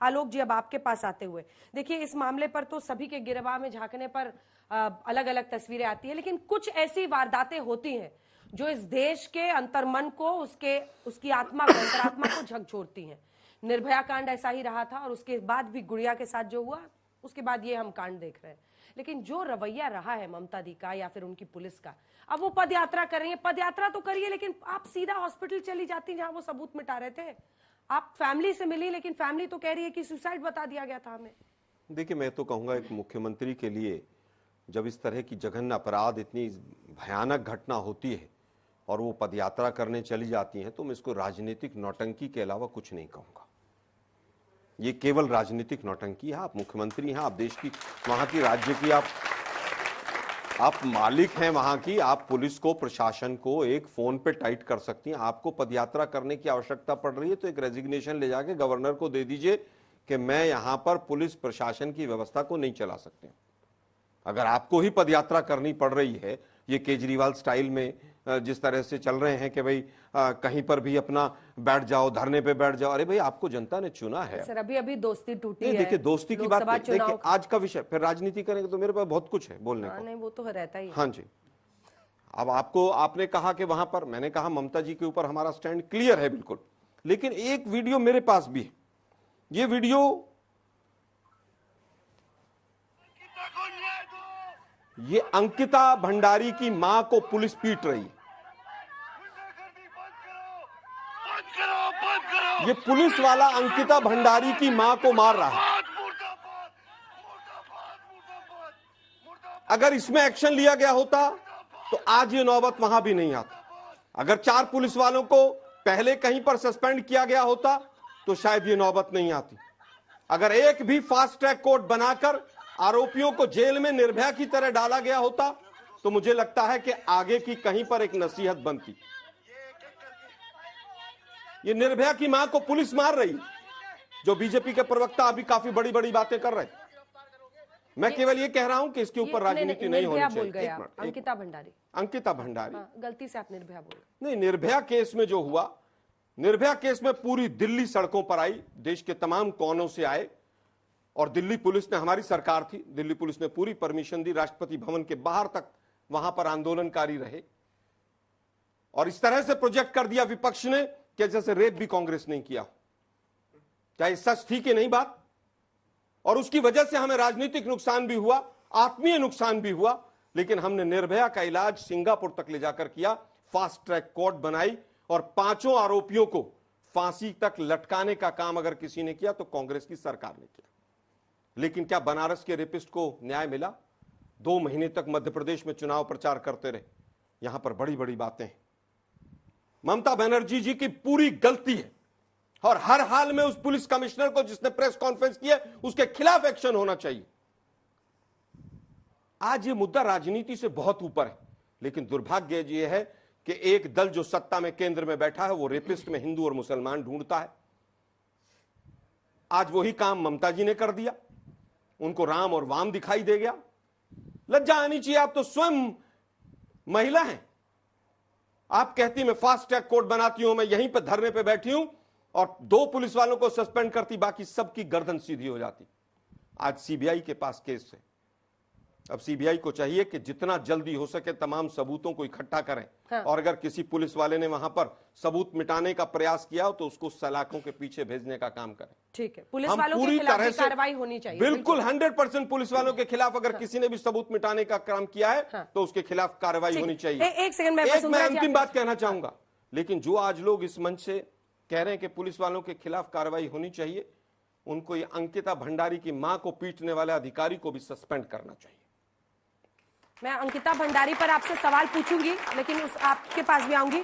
आलोक जी, अब आपके पास आते हुए देखिए, इस मामले पर तो सभी के गिरबान में झांकने पर अलग अलग तस्वीरें आती है, लेकिन कुछ ऐसी वारदातें होती हैं जो इस देश के अंतर्मन को, उसकी आत्मा को, अंतरात्मा को झकझोरती हैं। निर्भया कांड ऐसा ही रहा था, और उसके बाद भी गुड़िया के साथ जो हुआ, उसके बाद ये हम कांड देख रहे हैं। लेकिन जो रवैया रहा है ममता दी का या फिर उनकी पुलिस का, अब वो पद यात्रा कर रही है, पद यात्रा तो करिए, लेकिन आप सीधा हॉस्पिटल चली जाती जहां वो सबूत मिटा रहे थे। आप फैमिली से मिली, लेकिन फैमिली तो कह रही है कि सुसाइड बता दिया गया था हमें। देखिए, मैं तो कहूंगा एक मुख्यमंत्री के लिए जब इस तरह की जघन्य अपराध, इतनी भयानक घटना होती है और वो पदयात्रा करने चली जाती हैं, तो मैं इसको राजनीतिक नौटंकी के अलावा कुछ नहीं कहूंगा। ये केवल राजनीतिक नौटंकी है। आप मुख्यमंत्री हैं, आप देश की, वहां की राज्य की आप मालिक हैं वहां की। आप पुलिस को, प्रशासन को एक फोन पे टाइट कर सकती हैं। आपको पदयात्रा करने की आवश्यकता पड़ रही है तो एक रेजिग्नेशन ले जाके गवर्नर को दे दीजिए कि मैं यहां पर पुलिस प्रशासन की व्यवस्था को नहीं चला सकते। अगर आपको ही पदयात्रा करनी पड़ रही है, ये केजरीवाल स्टाइल में जिस तरह से चल रहे हैं कि भाई कहीं पर भी अपना बैठ जाओ, धरने पे बैठ जाओ, अरे भाई आपको जनता ने चुना है। सर, अभी दोस्ती टूटी है। देखिए, दोस्ती की बात देखिए, आज का विषय, फिर राजनीति करेंगे तो मेरे पास बहुत कुछ है बोलने को। नहीं, वो तो रहता ही है। हाँ जी। अब आपने कहा कि वहां पर, मैंने कहा ममता जी के ऊपर हमारा स्टैंड क्लियर है बिल्कुल, लेकिन एक वीडियो मेरे पास भी है। ये वीडियो, ये अंकिता भंडारी की मां को पुलिस पीट रही है। ये पुलिस वाला अंकिता भंडारी की मां को मार रहा है। अगर इसमें एक्शन लिया गया होता तो आज ये नौबत वहां भी नहीं आती। अगर 4 पुलिस वालों को पहले कहीं पर सस्पेंड किया गया होता तो शायद ये नौबत नहीं आती। अगर एक भी फास्ट ट्रैक कोर्ट बनाकर आरोपियों को जेल में निर्भया की तरह डाला गया होता तो मुझे लगता है कि आगे की कहीं पर एक नसीहत बनती। ये निर्भया की मां को पुलिस मार रही, जो बीजेपी के प्रवक्ता अभी काफी बड़ी बड़ी बातें कर रहे हैं। मैं केवल ये कह रहा हूं कि इसके ऊपर राजनीति नहीं होनी चाहिए। अंकिता भंडारी, गलती से आप निर्भया बोल गए। नहीं, निर्भया केस में जो हुआ, निर्भया केस में पूरी दिल्ली सड़कों पर आई, देश के तमाम कोनों से आए, और दिल्ली पुलिस ने, हमारी सरकार थी, दिल्ली पुलिस ने पूरी परमिशन दी, राष्ट्रपति भवन के बाहर तक वहां पर आंदोलनकारी रहे, और इस तरह से प्रोजेक्ट कर दिया विपक्ष ने कि जैसे रेप भी कांग्रेस नहीं किया। क्या ये सच थी कि नहीं बात? और उसकी वजह से हमें राजनीतिक नुकसान भी हुआ, आत्मीय नुकसान भी हुआ, लेकिन हमने निर्भया का इलाज सिंगापुर तक ले जाकर किया, फास्ट ट्रैक कोर्ट बनाई, और 5 आरोपियों को फांसी तक लटकाने का काम अगर किसी ने किया तो कांग्रेस की सरकार ने किया। लेकिन क्या बनारस के रेपिस्ट को न्याय मिला? 2 महीने तक मध्य प्रदेश में चुनाव प्रचार करते रहे। यहां पर बड़ी बड़ी बातें हैं। ममता बनर्जी जी की पूरी गलती है, और हर हाल में उस पुलिस कमिश्नर को जिसने प्रेस कॉन्फ्रेंस की है उसके खिलाफ एक्शन होना चाहिए। आज ये मुद्दा राजनीति से बहुत ऊपर है, लेकिन दुर्भाग्य यह है कि एक दल जो सत्ता में केंद्र में बैठा है वो रेपिस्ट में हिंदू और मुसलमान ढूंढता है। आज वही काम ममता जी ने कर दिया, उनको राम और वाम दिखाई दे गया। लज्जा आनी चाहिए, आप तो स्वयं महिला हैं। आप कहती मैं फास्ट ट्रैक कोर्ट बनाती हूं, मैं यहीं पर धरने पे बैठी हूं, और 2 पुलिस वालों को सस्पेंड करती, बाकी सबकी गर्दन सीधी हो जाती। आज सीबीआई के पास केस है। अब सीबीआई को चाहिए कि जितना जल्दी हो सके तमाम सबूतों को इकट्ठा करें। हाँ। और अगर किसी पुलिस वाले ने वहां पर सबूत मिटाने का प्रयास किया हो तो उसको सलाखों के पीछे भेजने का काम करें। ठीक है, पुलिस वालों के खिलाफ भी कार्रवाई होनी चाहिए। बिल्कुल 100% पुलिस वालों के खिलाफ अगर किसी ने भी सबूत मिटाने का काम किया है तो उसके खिलाफ कार्रवाई होनी चाहिए। एक सेकंड में मैं अंतिम बात कहना चाहूंगा, लेकिन जो आज लोग इस मंच से कह रहे हैं कि पुलिस वालों के खिलाफ कार्रवाई होनी चाहिए, उनको ये अंकिता भंडारी की मां को पीटने वाले अधिकारी को भी सस्पेंड करना चाहिए। मैं अंकिता भंडारी पर आपसे सवाल पूछूंगी, लेकिन आपके पास भी आऊंगी।